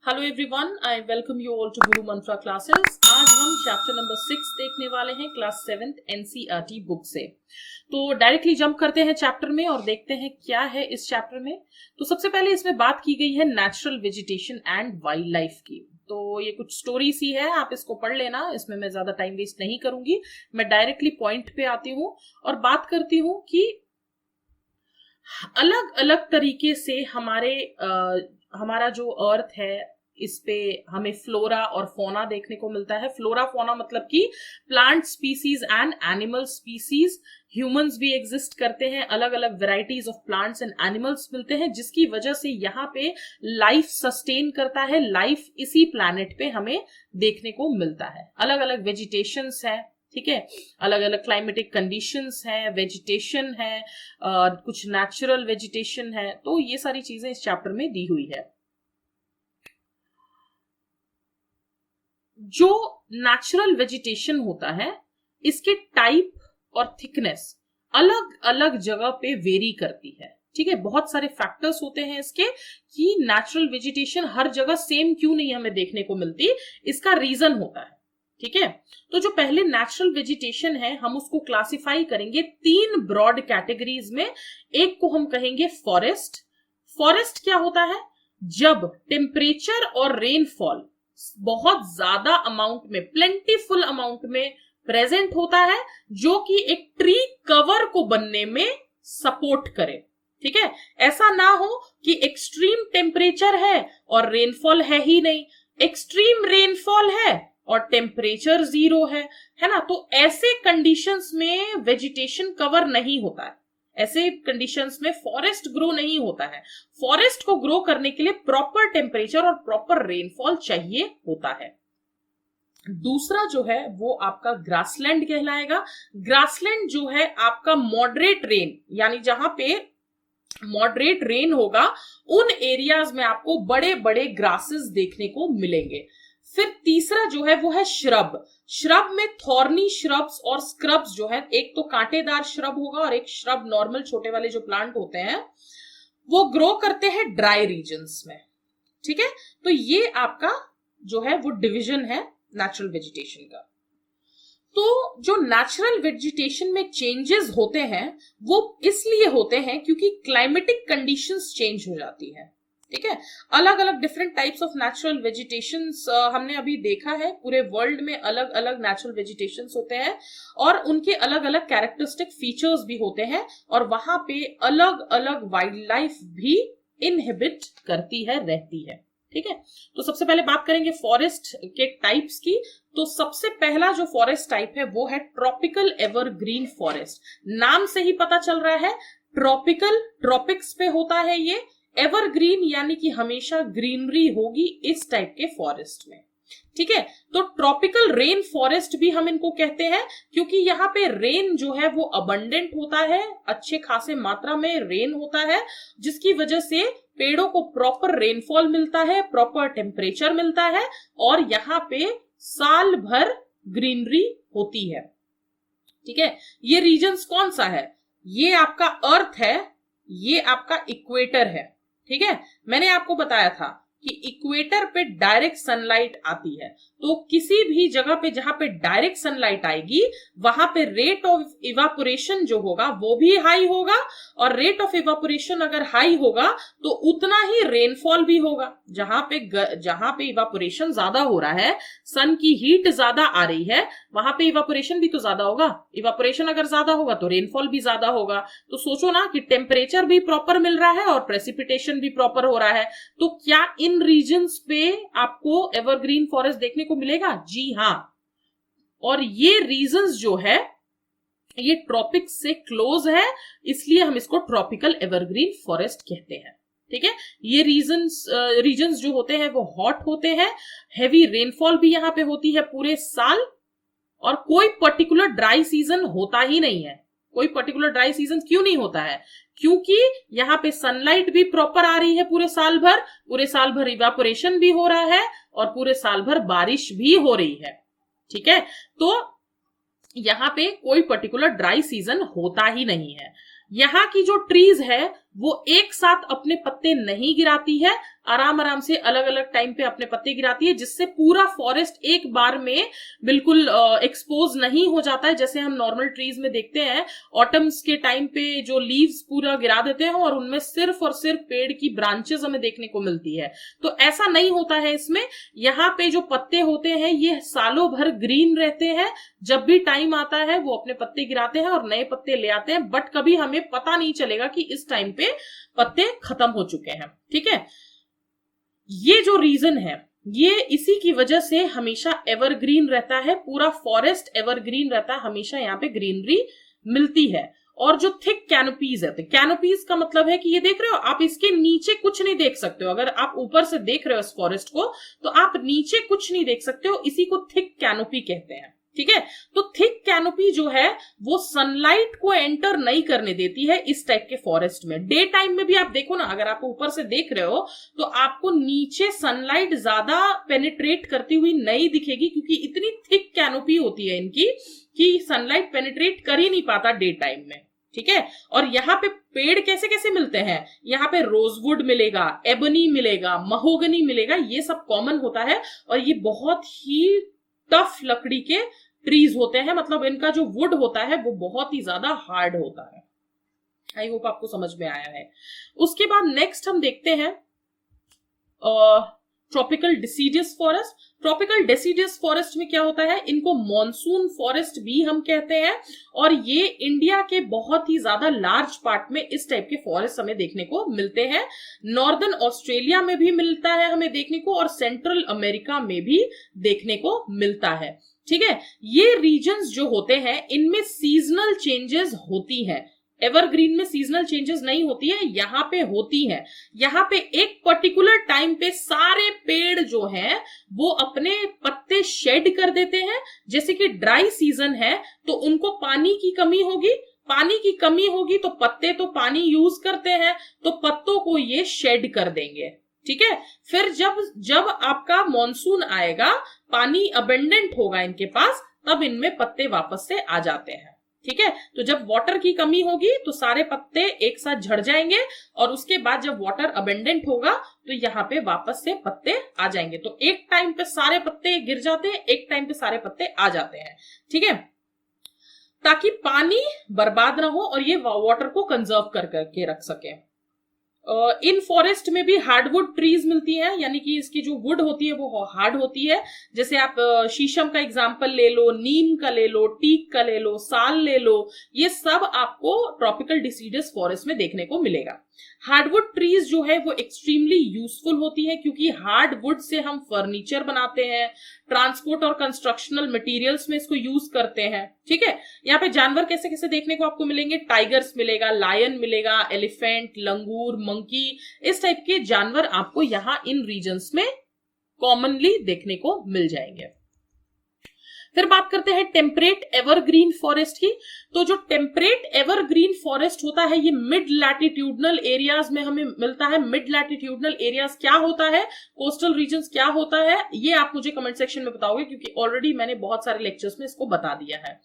Hello everyone, I welcome you all to Guru Mantra classes. आज हम chapter number 6 देखने वाले हैं क्लास 7th एनसीईआरटी बुक से। तो डायरेक्टली जंप करते हैं चैप्टर में और देखते हैं क्या है इस चैप्टर में। तो सबसे पहले इसमें बात की गई है natural vegetation and wild life की। तो ये कुछ स्टोरी सी है, आप इसको पढ़ लेना, इसमें मैं ज्यादा टाइम वेस्ट नहीं करूंगी। मैं डायरेक्टली पॉइंट पे आती हूँ और बात करती हूँ कि अलग अलग तरीके से हमारा जो अर्थ है इस पे हमें फ्लोरा और फोना देखने को मिलता है। फ्लोरा फोना मतलब कि plant species and animal species, humans भी एग्जिस्ट करते हैं, अलग अलग varieties of plants and animals मिलते हैं, जिसकी वजह से यहाँ पे लाइफ सस्टेन करता है। लाइफ इसी प्लैनेट पे हमें देखने को मिलता है। अलग अलग वेजिटेशंस है, ठीक है, अलग अलग क्लाइमेटिक कंडीशंस है, वेजिटेशन है, कुछ नेचुरल वेजिटेशन है। तो ये सारी चीजें इस चैप्टर में दी हुई है। जो नेचुरल वेजिटेशन होता है इसके टाइप और थिकनेस अलग अलग जगह पे वेरी करती है, ठीक है। बहुत सारे फैक्टर्स होते हैं इसके कि नेचुरल वेजिटेशन हर जगह सेम क्यों नहीं हमें देखने को मिलती, इसका रीजन होता है, ठीक है। तो जो पहले नेचुरल वेजिटेशन है हम उसको क्लासिफाई करेंगे 3 ब्रॉड कैटेगरीज में। एक को हम कहेंगे फॉरेस्ट। फॉरेस्ट क्या होता है? जब टेम्परेचर और रेनफॉल बहुत ज्यादा अमाउंट में, प्लेंटीफुल अमाउंट में प्रेजेंट होता है, जो कि एक ट्री कवर को बनने में सपोर्ट करे, ठीक है। ऐसा ना हो कि एक्सट्रीम टेम्परेचर है और रेनफॉल है ही नहीं, एक्सट्रीम रेनफॉल है और टेम्परेचर 0 है ना। तो ऐसे कंडीशंस में वेजिटेशन कवर नहीं होता है, ऐसे कंडीशंस में फॉरेस्ट ग्रो नहीं होता है। फॉरेस्ट को ग्रो करने के लिए प्रॉपर टेम्परेचर और प्रॉपर रेनफॉल चाहिए होता है। दूसरा जो है वो आपका ग्रासलैंड कहलाएगा। ग्रासलैंड जो है आपका मॉडरेट रेन, यानी जहां पे मॉडरेट रेन होगा उन एरियाज में आपको बड़े बड़े ग्रासेस देखने को मिलेंगे। फिर तीसरा जो है वो है श्रब। श्रब में थॉर्नी श्रब्स और स्क्रब्स जो है, एक तो कांटेदार श्रब होगा और एक श्रब नॉर्मल छोटे वाले जो प्लांट होते हैं वो ग्रो करते हैं ड्राई रीजन्स में, ठीक है। तो ये आपका जो है वो डिवीजन है नेचुरल वेजिटेशन का। तो जो नेचुरल वेजिटेशन में चेंजेस होते हैं वो इसलिए होते हैं क्योंकि क्लाइमेटिक कंडीशंस चेंज हो जाती है, ठीक है। अलग अलग different types of natural vegetations हमने अभी देखा है। पूरे वर्ल्ड में अलग अलग नेचुरल वेजिटेशंस होते हैं और उनके अलग अलग कैरेक्टरिस्टिक फीचर्स भी होते हैं, और वहां पे अलग अलग वाइल्ड लाइफ भी इनहिबिट करती है, रहती है, ठीक है। तो सबसे पहले बात करेंगे फॉरेस्ट के टाइप्स की। तो सबसे पहला जो फॉरेस्ट टाइप है वो है ट्रॉपिकल एवरग्रीन फॉरेस्ट। नाम से ही पता चल रहा है ट्रॉपिकल, ट्रॉपिक्स पे होता है ये। एवरग्रीन यानी कि हमेशा ग्रीनरी होगी इस टाइप के फॉरेस्ट में, ठीक है। तो ट्रॉपिकल रेन फॉरेस्ट भी हम इनको कहते हैं क्योंकि यहाँ पे रेन जो है वो अबंडेंट होता है, अच्छे खासे मात्रा में रेन होता है, जिसकी वजह से पेड़ों को प्रॉपर रेनफॉल मिलता है, प्रॉपर टेम्परेचर मिलता है और यहाँ पे साल भर ग्रीनरी होती है, ठीक है। ये रीजन्स कौन सा है? ये आपका अर्थ है, ये आपका इक्वेटर है, ठीक है। मैंने आपको बताया था कि इक्वेटर पे डायरेक्ट सनलाइट आती है, तो किसी भी जगह पे जहां पे डायरेक्ट सनलाइट आएगी वहां पे रेट ऑफ इवापोरेशन जो होगा वो भी हाई होगा, और रेट ऑफ इवापोरेशन अगर हाई होगा तो उतना ही रेनफॉल भी होगा। जहां पे इवापोरेशन ज्यादा हो रहा है, सन की हीट ज्यादा आ रही है, वहां पे इवापोरेशन भी तो ज्यादा होगा। इवापोरेशन अगर ज्यादा होगा तो रेनफॉल भी ज्यादा होगा। तो सोचो ना कि टेम्परेचर भी प्रॉपर मिल रहा है और प्रेसिपिटेशन भी प्रॉपर हो रहा है, तो क्या इन रीजन्स पे आपको एवरग्रीन फॉरेस्ट देखने को मिलेगा? जी हाँ। और ये रीजन्स जो है ये ट्रॉपिक्स से क्लोज है, इसलिए हम इसको ट्रॉपिकल एवरग्रीन फॉरेस्ट कहते हैं, ठीक है। ये रीजन्स जो होते हैं वो हॉट होते हैं, हेवी रेनफॉल भी यहाँ पे होती है पूरे साल, और कोई पर्टिकुलर ड्राई सीजन होता ही नहीं है। कोई पर्टिकुलर ड्राई सीजन क्यों नहीं होता है? क्योंकि यहाँ पे सनलाइट भी प्रॉपर आ रही है पूरे साल भर इवापोरेशन भी हो रहा है और पूरे साल भर बारिश भी हो रही है, ठीक है। तो यहाँ पे कोई पर्टिकुलर ड्राई सीजन होता ही नहीं है। यहाँ की जो ट्रीज है वो एक साथ अपने पत्ते नहीं गिराती है, आराम आराम से अलग अलग टाइम पे अपने पत्ते गिराती है, जिससे पूरा फॉरेस्ट एक बार में बिल्कुल एक्सपोज नहीं हो जाता है, जैसे हम नॉर्मल ट्रीज में देखते हैं ऑटम्स के टाइम पे जो लीव्स पूरा गिरा देते हैं और उनमें सिर्फ और सिर्फ पेड़ की ब्रांचेस हमें देखने को मिलती है। तो ऐसा नहीं होता है इसमें, यहाँ पे जो पत्ते होते हैं ये सालों भर ग्रीन रहते हैं, जब भी टाइम आता है वो अपने पत्ते गिराते हैं और नए पत्ते ले आते हैं, बट कभी हमें पता नहीं चलेगा कि इस टाइम पे पत्ते खत्म हो चुके हैं। ठीक है, ये जो रीजन है ये इसी की वजह से हमेशा एवरग्रीन रहता है, पूरा फॉरेस्ट एवरग्रीन रहता है, हमेशा यहाँ पे ग्रीनरी मिलती है। और जो थिक कैनोपीज है, तो कैनोपीज का मतलब है कि ये देख रहे हो आप, इसके नीचे कुछ नहीं देख सकते हो। अगर आप ऊपर से देख रहे हो इस फॉरेस्ट को तो आप नीचे कुछ नहीं देख सकते हो, इसी को थिक कैनोपी कहते हैं। ठीक है, तो थिक कैनोपी जो है वो सनलाइट को एंटर नहीं करने देती है इस टाइप के फॉरेस्ट में। डे टाइम में भी आप देखो ना, अगर आप ऊपर से देख रहे हो तो आपको नीचे सनलाइट ज्यादा पेनिट्रेट करती हुई नहीं दिखेगी, क्योंकि इतनी थिक कैनोपी होती है इनकी कि सनलाइट पेनिट्रेट कर ही नहीं पाता डे टाइम में। ठीक है, और यहाँ पे पेड़ कैसे कैसे मिलते हैं, यहाँ पे रोजवुड मिलेगा, एबनी मिलेगा, महोगनी मिलेगा, ये सब कॉमन होता है। और ये बहुत ही टफ लकड़ी के ट्रीज होते हैं, मतलब इनका जो वुड होता है वो बहुत ही ज्यादा हार्ड होता है। आई होप आपको समझ में आया है। उसके बाद नेक्स्ट हम देखते हैं tropical deciduous forest. Tropical deciduous forest में क्या होता है, इनको मॉनसून फॉरेस्ट भी हम कहते हैं, और ये इंडिया के बहुत ही ज्यादा लार्ज पार्ट में इस टाइप के फॉरेस्ट हमें देखने को मिलते हैं। नॉर्दर्न ऑस्ट्रेलिया में भी मिलता है हमें देखने को, और सेंट्रल अमेरिका में भी देखने को मिलता है। ठीक है, ये रीजन्स जो होते हैं इनमें सीजनल चेंजेस होती हैं। एवरग्रीन में सीजनल चेंजेस नहीं होती है, यहाँ पे होती है। यहाँ पे एक पर्टिकुलर टाइम पे सारे पेड़ जो हैं वो अपने पत्ते शेड कर देते हैं। जैसे कि ड्राई सीजन है तो उनको पानी की कमी होगी, पानी की कमी होगी तो पत्ते तो पानी यूज करते हैं, तो पत्तों को ये शेड कर देंगे। ठीक है, फिर जब आपका मॉनसून आएगा, पानी अबेंडेंट होगा इनके पास, तब इनमें पत्ते वापस से आ जाते हैं। ठीक है, तो जब वाटर की कमी होगी तो सारे पत्ते एक साथ झड़ जाएंगे, और उसके बाद जब वाटर अबेंडेंट होगा तो यहाँ पे वापस से पत्ते आ जाएंगे। तो एक टाइम पे सारे पत्ते गिर जाते हैं, एक टाइम पे सारे पत्ते आ जाते हैं। ठीक है, ताकि पानी बर्बाद ना हो और ये वाटर को कंजर्व करके रख सके। इन फॉरेस्ट में भी हार्डवुड ट्रीज मिलती हैं, यानी कि इसकी जो वुड होती है वो हार्ड होती है। जैसे आप शीशम का एग्जांपल ले लो, नीम का ले लो, टीक का ले लो, साल ले लो, ये सब आपको ट्रॉपिकल डिसीडियस फॉरेस्ट में देखने को मिलेगा। हार्डवुड ट्रीज जो है वो एक्सट्रीमली यूजफुल होती है, क्योंकि हार्डवुड से हम फर्नीचर बनाते हैं, ट्रांसपोर्ट और कंस्ट्रक्शनल मटेरियल्स में इसको यूज करते हैं। ठीक है, यहाँ पे जानवर कैसे कैसे देखने को आपको मिलेंगे, टाइगर्स मिलेगा, लायन मिलेगा, एलिफेंट, लंगूर, मंकी, इस टाइप के जानवर आपको यहाँ इन रीजन्स में कॉमनली देखने को मिल जाएंगे। फिर बात करते हैं टेम्परेट एवरग्रीन फॉरेस्ट की। तो जो टेम्परेट एवरग्रीन फॉरेस्ट होता है ये मिड लैटिट्यूडनल एरियाज में हमें मिलता है। मिड लैटिट्यूडनल एरियाज क्या होता है, कोस्टल रीजन्स क्या होता है, ये आप मुझे कमेंट सेक्शन में बताओगे, क्योंकि ऑलरेडी मैंने बहुत सारे लेक्चर्स में इसको बता दिया है।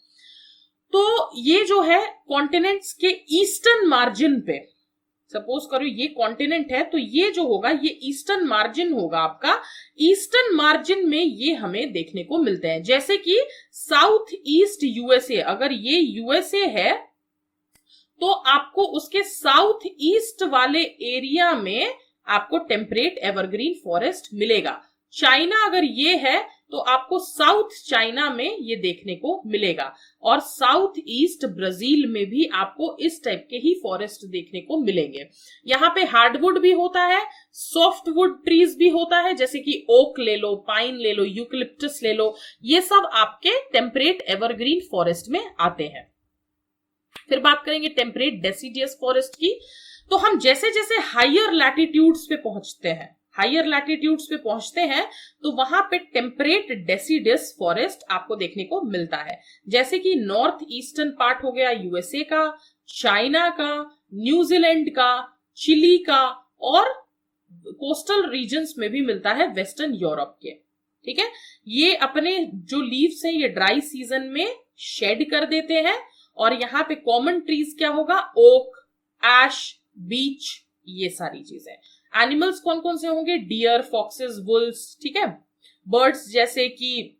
तो ये जो है कॉन्टिनेंट्स के ईस्टर्न मार्जिन पे, सपोज करो ये कॉन्टिनेंट है तो ये जो होगा ये ईस्टर्न मार्जिन होगा आपका। ईस्टर्न मार्जिन में ये हमें देखने को मिलते हैं, जैसे कि साउथ ईस्ट यूएसए, अगर ये यूएसए है तो आपको उसके साउथ ईस्ट वाले एरिया में आपको टेम्परेट एवरग्रीन फॉरेस्ट मिलेगा। चाइना अगर ये है तो आपको साउथ चाइना में ये देखने को मिलेगा, और साउथ ईस्ट ब्राजील में भी आपको इस टाइप के ही फॉरेस्ट देखने को मिलेंगे। यहाँ पे हार्डवुड भी होता है, सॉफ्टवुड ट्रीज भी होता है, जैसे कि ओक ले लो, पाइन ले लो, यूकलिप्टस ले लो, ये सब आपके टेम्परेट एवरग्रीन फॉरेस्ट में आते हैं। फिर बात करेंगे टेम्परेट डेसिडियस फॉरेस्ट की। तो हम जैसे जैसे हायर लैटिट्यूड्स पे पहुंचते हैं, तो वहां पे टेम्परेट डेसिडियस फॉरेस्ट आपको देखने को मिलता है। जैसे कि नॉर्थ ईस्टर्न पार्ट हो गया यूएसए का, चाइना का, न्यूजीलैंड का, चिली का, और कोस्टल रीजन्स में भी मिलता है वेस्टर्न यूरोप के। ठीक है, ये अपने जो लीव्स हैं ये ड्राई सीजन में शेड कर देते हैं, और यहाँ पे कॉमन ट्रीज क्या होगा, ओक, एश, बीच, ये सारी चीजें। एनिमल्स कौन कौन से होंगे, डियर, फॉक्सेस, वुल्स, ठीक है। बर्ड्स जैसे कि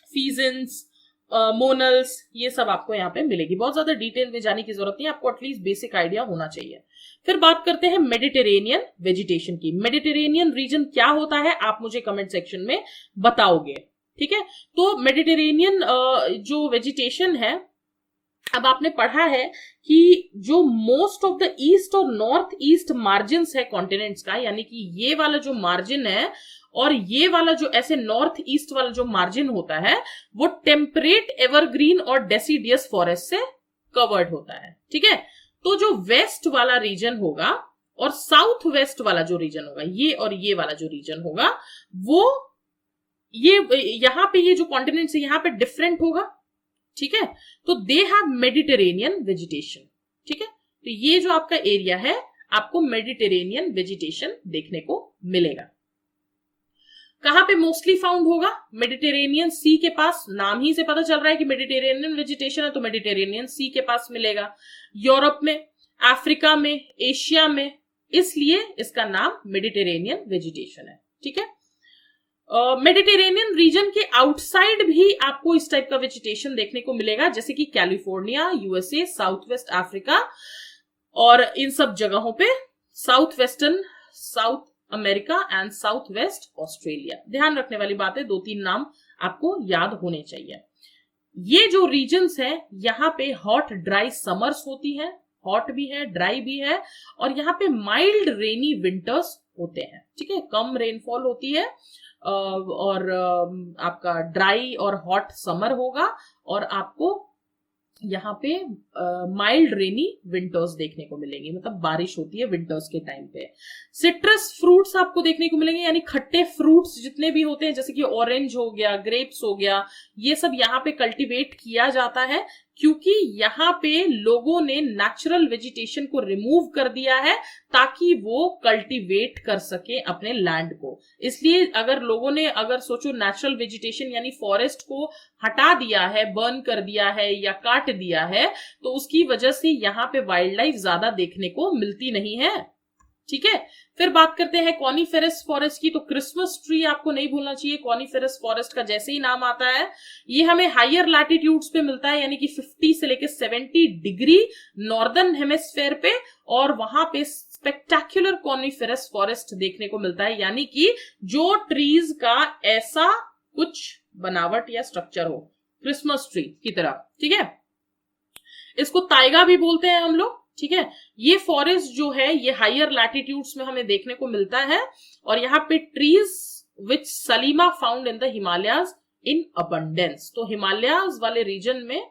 फीजेंस, मोनल्स, ये सब आपको यहाँ पे मिलेगी। बहुत ज्यादा डिटेल में जाने की जरूरत नहीं, आपको एटलीस्ट बेसिक आइडिया होना चाहिए। फिर बात करते हैं मेडिटेरेनियन वेजिटेशन की। मेडिटेरेनियन रीजन क्या होता है आप मुझे कमेंट सेक्शन में बताओगे, ठीक है। तो मेडिटेरेनियन जो वेजिटेशन है, अब आपने पढ़ा है कि जो मोस्ट ऑफ द ईस्ट और नॉर्थ ईस्ट मार्जिन है कॉन्टिनेंट्स का, यानी कि ये वाला जो मार्जिन है और ये वाला जो ऐसे नॉर्थ ईस्ट वाला जो मार्जिन होता है वो टेम्परेट एवरग्रीन और डेसिडियस फॉरेस्ट से कवर्ड होता है, ठीक है। तो जो वेस्ट वाला रीजन होगा और साउथ वेस्ट वाला जो रीजन होगा, ये और ये वाला जो रीजन होगा, वो ये यहां पे ये जो कॉन्टिनेंट है यहां पे डिफरेंट होगा, ठीक है। तो दे हैव मेडिटेरेनियन वेजिटेशन, ठीक है। तो ये जो आपका एरिया है आपको मेडिटेरेनियन वेजिटेशन देखने को मिलेगा। कहां पे मोस्टली फाउंड होगा, मेडिटेरेनियन सी के पास, नाम ही से पता चल रहा है कि मेडिटेरेनियन वेजिटेशन है तो मेडिटेरेनियन सी के पास मिलेगा। यूरोप में, अफ्रीका में, एशिया में, इसलिए इसका नाम मेडिटेरेनियन वेजिटेशन है, ठीक है। मेडिटेरेनियन रीजन के आउटसाइड भी आपको इस टाइप का वेजिटेशन देखने को मिलेगा, जैसे कि California, USA, south west Africa, और इन सब जगहों पे south western south America and south west Australia. ध्यान रखने वाली बात है, 2-3 नाम आपको याद होने चाहिए। ये जो रीजन्स है यहाँ पे हॉट ड्राई समर्स होती है, हॉट भी है, ड्राई भी है, और यहाँ पे माइल्ड रेनी विंटर्स होते हैं, ठीक है। कम रेनफॉल होती है और आपका ड्राई और हॉट समर होगा, और आपको यहाँ पे माइल्ड रेनी विंटर्स देखने को मिलेंगे, मतलब बारिश होती है विंटर्स के टाइम पे। सिट्रस फ्रूट्स आपको देखने को मिलेंगे, यानी खट्टे फ्रूट्स जितने भी होते हैं, जैसे कि ऑरेंज हो गया, ग्रेप्स हो गया, ये सब यहाँ पे कल्टीवेट किया जाता है, क्योंकि यहाँ पे लोगों ने नेचुरल वेजिटेशन को रिमूव कर दिया है ताकि वो कल्टीवेट कर सके अपने लैंड को। इसलिए अगर लोगों ने, अगर सोचो नेचुरल वेजिटेशन यानी फॉरेस्ट को हटा दिया है, बर्न कर दिया है या काट दिया है, तो उसकी वजह से यहाँ पे वाइल्ड लाइफ ज्यादा देखने को मिलती नहीं है, ठीक है। फिर बात करते हैं कॉनिफेरस फॉरेस्ट की। तो क्रिसमस ट्री आपको नहीं भूलना चाहिए। कॉनिफेरस फॉरेस्ट का जैसे ही नाम आता है, ये हमें हायर लैटिट्यूड्स पे मिलता है, यानी कि 50 से लेके 70 डिग्री नॉर्दर्न हेमिस्फेयर पे, और वहां पे स्पेक्टेक्युलर कॉनिफेरस फॉरेस्ट देखने को मिलता है, यानी कि जो ट्रीज का ऐसा कुछ बनावट या स्ट्रक्चर हो क्रिसमस ट्री की तरह, ठीक है। इसको ताइगा भी बोलते हैं हम लोग, ठीक है। ये फॉरेस्ट जो है ये हायर लैटिट्यूड्स में हमें देखने को मिलता है, और यहाँ पे trees which Salima found in the Himalayas in abundance. तो हिमालयाज वाले रीजन में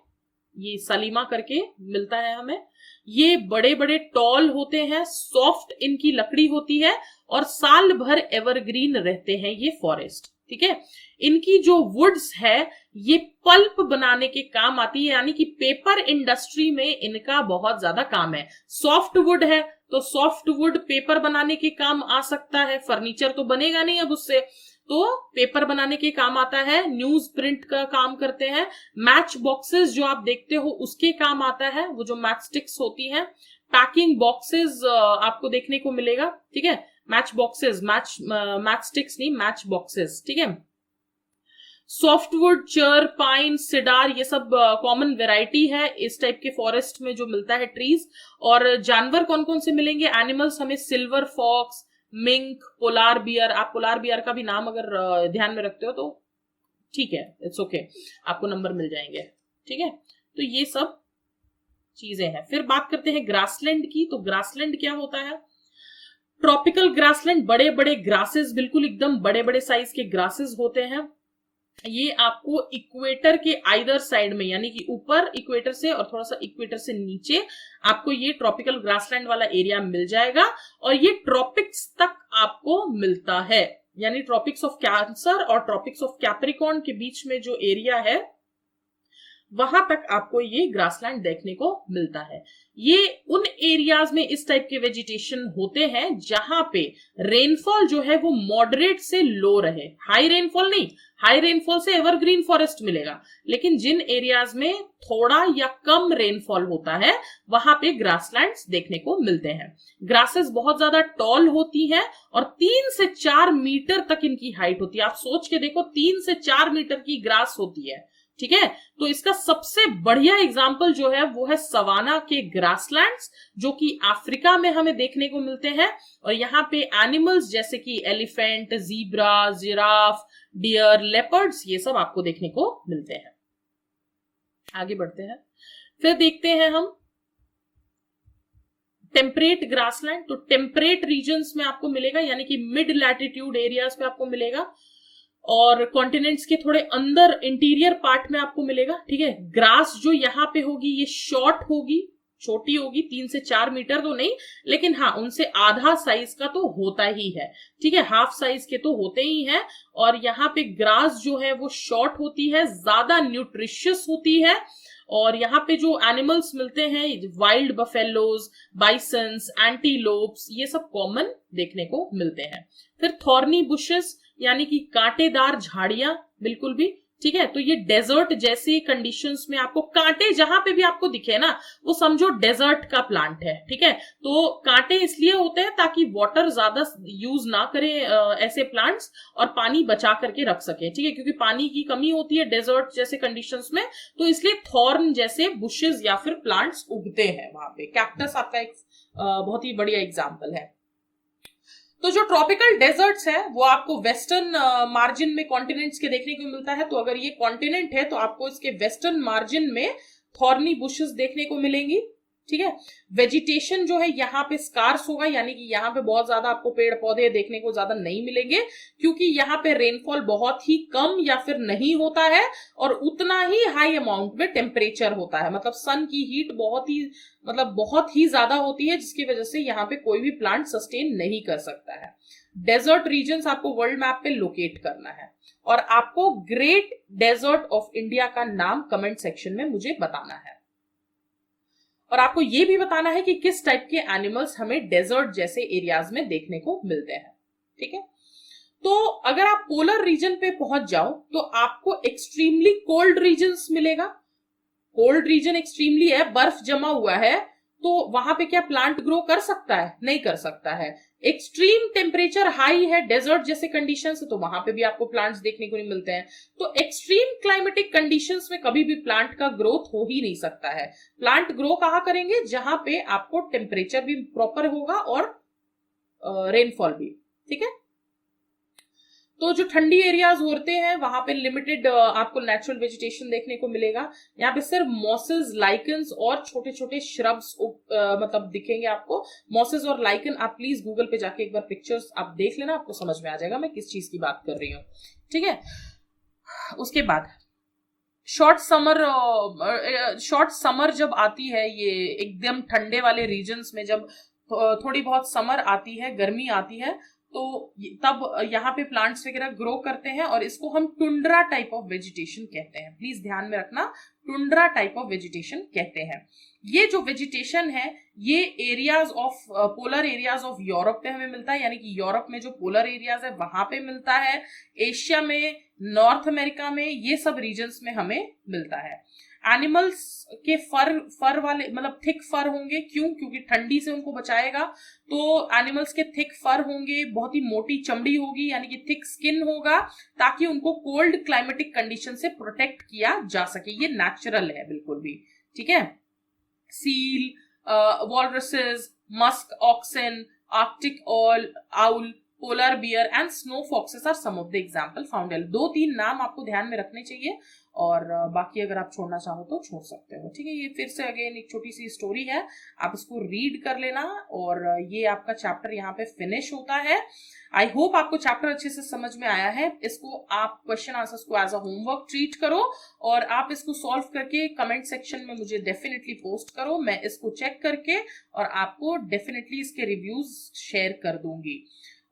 ये सलीमा करके मिलता है हमें। ये बड़े बड़े टॉल होते हैं, सॉफ्ट इनकी लकड़ी होती है, और साल भर एवरग्रीन रहते हैं ये फॉरेस्ट, ठीक है। इनकी जो वुड्स है ये पल्प बनाने के काम आती है, यानी कि पेपर इंडस्ट्री में इनका बहुत ज्यादा काम है। सॉफ्ट वुड है तो सॉफ्ट वुड पेपर बनाने के काम आ सकता है, फर्नीचर तो बनेगा नहीं अब उससे, तो पेपर बनाने के काम आता है, न्यूज प्रिंट का काम करते हैं, मैच बॉक्सेस जो आप देखते हो उसके काम आता है, वो जो मैच स्टिक्स होती हैं, पैकिंग बॉक्सेस आपको देखने को मिलेगा, ठीक है। मैच बॉक्सेस, मैच स्टिक्स नहीं, मैच बॉक्सेस, ठीक है। सॉफ्टवुड, चर, पाइन, सिडार, ये सब कॉमन वेराइटी है इस टाइप के फॉरेस्ट में जो मिलता है ट्रीज। और जानवर कौन कौन से मिलेंगे, एनिमल्स हमें silver fox, mink, polar bear. आप पोलार बियर का भी नाम अगर ध्यान में रखते हो तो ठीक है, इट्स ओके, आपको नंबर मिल जाएंगे, ठीक है। तो ये सब चीजें हैं। फिर बात करते हैं ग्रासलैंड की। तो ग्रासलैंड क्या होता है, ट्रॉपिकल ग्रासलैंड, बड़े बड़े ग्रासेस, बिल्कुल एकदम बड़े बड़े साइज के ग्रासेस होते हैं। ये आपको इक्वेटर के आइदर साइड में, यानी कि ऊपर इक्वेटर से और थोड़ा सा इक्वेटर से नीचे आपको ये ट्रॉपिकल ग्रासलैंड वाला एरिया मिल जाएगा, और ये ट्रॉपिक्स तक आपको मिलता है, यानी ट्रॉपिक्स ऑफ कैंसर और ट्रॉपिक्स ऑफ कैप्रिकॉर्न के बीच में जो एरिया है वहां तक आपको ये ग्रासलैंड देखने को मिलता है। ये उन एरियाज में इस टाइप के वेजिटेशन होते हैं जहां पे रेनफॉल जो है वो मॉडरेट से लो रहे, हाई रेनफॉल नहीं, हाई रेनफॉल से एवरग्रीन फॉरेस्ट मिलेगा, लेकिन जिन एरियाज में थोड़ा या कम रेनफॉल होता है वहां पे ग्रासलैंड्स देखने को मिलते हैं। ग्रासेस बहुत ज्यादा टॉल होती हैं और 3 से 4 मीटर तक इनकी हाइट होती है। आप सोच के देखो, 3 से 4 मीटर की ग्रास होती है, ठीक है। तो इसका सबसे बढ़िया एग्जाम्पल जो है वो है सवाना के ग्रासलैंड्स, जो कि अफ्रीका में हमें देखने को मिलते हैं। और यहाँ पे एनिमल्स जैसे कि elephant, zebra, giraffe, deer, leopards, ये सब आपको देखने को मिलते हैं। आगे बढ़ते हैं, फिर देखते हैं हम टेम्परेट ग्रासलैंड। तो टेम्परेट रीजन्स में आपको मिलेगा, यानी कि मिड लैटिट्यूड एरियाज पे आपको मिलेगा, और कॉन्टिनेंट्स के थोड़े अंदर इंटीरियर पार्ट में आपको मिलेगा, ठीक है। ग्रास जो यहाँ पे होगी ये शॉर्ट होगी, छोटी होगी, 3 से 4 मीटर तो नहीं, लेकिन हाँ उनसे आधा साइज का तो होता ही है, ठीक है, हाफ साइज के तो होते ही हैं। और यहाँ पे ग्रास जो है वो शॉर्ट होती है, ज्यादा न्यूट्रिशियस होती है। और यहाँ पे जो एनिमल्स मिलते हैं, वाइल्ड बफेलोज, बाइसन्स, एंटीलोप्स, ये सब कॉमन देखने को मिलते हैं। फिर थॉर्नी बुशेस, यानी कि कांटेदार झाड़ियां, बिल्कुल भी, ठीक है। तो ये डेजर्ट जैसी कंडीशंस में आपको कांटे जहां पे भी आपको दिखे ना, वो समझो डेजर्ट का प्लांट है, ठीक है। तो कांटे इसलिए होते हैं ताकि वाटर ज्यादा यूज ना करे ऐसे प्लांट्स, और पानी बचा करके रख सके, ठीक है, क्योंकि पानी की कमी होती है डेजर्ट जैसे कंडीशंस में। तो इसलिए थॉर्न जैसे बुशेस या फिर प्लांट्स उगते हैं वहां पे। कैक्टस आपका एक बहुत ही बढ़िया एग्जाम्पल है। तो जो ट्रॉपिकल डेजर्ट्स है वो आपको वेस्टर्न मार्जिन में कॉन्टिनेंट्स के देखने को मिलता है। तो अगर ये कॉन्टिनेंट है तो आपको इसके वेस्टर्न मार्जिन में थॉर्नी बुशेस देखने को मिलेंगी, ठीक है। वेजिटेशन जो है यहाँ पे स्कार्स होगा, यानी कि यहाँ पे बहुत ज्यादा आपको पेड़ पौधे देखने को ज्यादा नहीं मिलेंगे, क्योंकि यहाँ पे रेनफॉल बहुत ही कम या फिर नहीं होता है, और उतना ही हाई अमाउंट में टेम्परेचर होता है। मतलब सन की हीट बहुत ही ज्यादा होती है, जिसकी वजह से यहाँ पे कोई भी प्लांट सस्टेन नहीं कर सकता है। डेजर्ट रीजन्स आपको वर्ल्ड मैप पे लोकेट करना है, और आपको ग्रेट डेजर्ट ऑफ इंडिया का नाम कमेंट सेक्शन में मुझे बताना है। और आपको यह भी बताना है कि किस टाइप के एनिमल्स हमें डेजर्ट जैसे एरियाज में देखने को मिलते हैं, ठीक है। तो अगर आप पोलर रीजन पे पहुंच जाओ तो आपको एक्सट्रीमली कोल्ड रीजन्स मिलेगा। कोल्ड रीजन एक्सट्रीमली है, बर्फ जमा हुआ है, तो वहां पे क्या प्लांट ग्रो कर सकता है? नहीं कर सकता है। एक्सट्रीम टेम्परेचर हाई है, डेजर्ट जैसे कंडीशंस, तो वहां पे भी आपको प्लांट्स देखने को नहीं मिलते हैं। तो एक्सट्रीम क्लाइमेटिक कंडीशंस में कभी भी प्लांट का ग्रोथ हो ही नहीं सकता है। प्लांट ग्रो कहां करेंगे? जहां पे आपको टेम्परेचर भी प्रॉपर होगा और रेनफॉल भी, ठीक है। तो जो ठंडी एरियाज होते हैं वहां पे लिमिटेड आपको नेचुरल वेजिटेशन देखने को मिलेगा। यहाँ पे सिर्फ मॉसेस, लाइकन्स और छोटे छोटे श्रब्स मतलब दिखेंगे आपको। मॉसेस और लाइकन आप प्लीज गूगल पे जाके एक बार पिक्चर्स आप देख लेना, आपको समझ में आ जाएगा मैं किस चीज की बात कर रही हूँ, ठीक है। उसके बाद शॉर्ट समर जब आती है, ये एकदम ठंडे वाले रीजन्स में जब थोड़ी बहुत समर आती है, गर्मी आती है, तो तब यहाँ पे प्लांट्स वगैरह ग्रो करते हैं, और इसको हम टुंड्रा टाइप ऑफ वेजिटेशन कहते हैं। प्लीज ध्यान में रखना, टुंड्रा टाइप ऑफ वेजिटेशन कहते हैं। ये जो वेजिटेशन है ये areas of polar areas of Europe पे हमें मिलता है, यानी कि यूरोप में जो पोलर एरियाज है वहां पे मिलता है। एशिया में, नॉर्थ अमेरिका में, ये सब रीजन्स में हमें मिलता है। एनिमल्स के फर वाले मतलब थिक फर होंगे, क्यों? क्योंकि ठंडी से उनको बचाएगा। तो एनिमल्स के थिक फर होंगे, बहुत ही मोटी चमड़ी होगी, यानी कि थिक स्किन होगा, ताकि उनको कोल्ड क्लाइमेटिक कंडीशन से प्रोटेक्ट किया जा सके। ये नेचुरल है बिल्कुल भी, ठीक है। Seal, walruses, musk oxen, Arctic owl, polar bear and snow foxes are some of the example found. 2-3 नाम आपको ध्यान में रखने चाहिए, और बाकी अगर आप छोड़ना चाहो तो छोड़ सकते हो, ठीक है। ये फिर से अगेन एक छोटी सी स्टोरी है, आप इसको रीड कर लेना, और ये आपका चैप्टर यहाँ पे फिनिश होता है। आई होप आपको चैप्टर अच्छे से समझ में आया है। इसको आप क्वेश्चन आंसर्स को एज अ होमवर्क ट्रीट करो, और आप इसको सॉल्व करके कमेंट सेक्शन में मुझे डेफिनेटली पोस्ट करो। मैं इसको चेक करके और आपको डेफिनेटली इसके रिव्यूज शेयर कर दूंगी।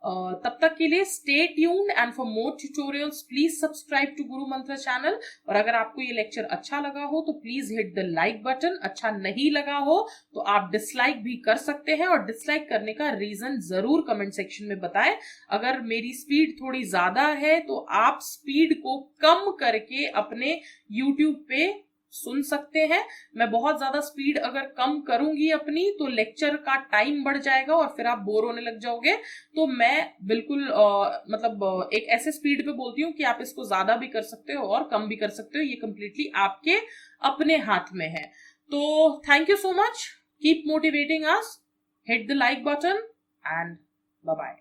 तब तक के लिए stay tuned and for more tutorials please subscribe to Guru Mantra channel. और अगर आपको ये लेक्चर अच्छा लगा हो तो please hit the like button, अच्छा नहीं लगा हो तो आप डिसलाइक भी कर सकते हैं, और डिसलाइक करने का रीजन जरूर कमेंट सेक्शन में बताएं। अगर मेरी स्पीड थोड़ी ज्यादा है तो आप स्पीड को कम करके अपने YouTube पे सुन सकते हैं। मैं बहुत ज्यादा स्पीड अगर कम करूंगी अपनी तो लेक्चर का टाइम बढ़ जाएगा और फिर आप बोर होने लग जाओगे। तो मैं बिल्कुल मतलब एक ऐसे स्पीड पे बोलती हूँ कि आप इसको ज्यादा भी कर सकते हो और कम भी कर सकते हो, ये कंप्लीटली आपके अपने हाथ में है। तो thank you so much, keep motivating us, hit the like button and bye bye.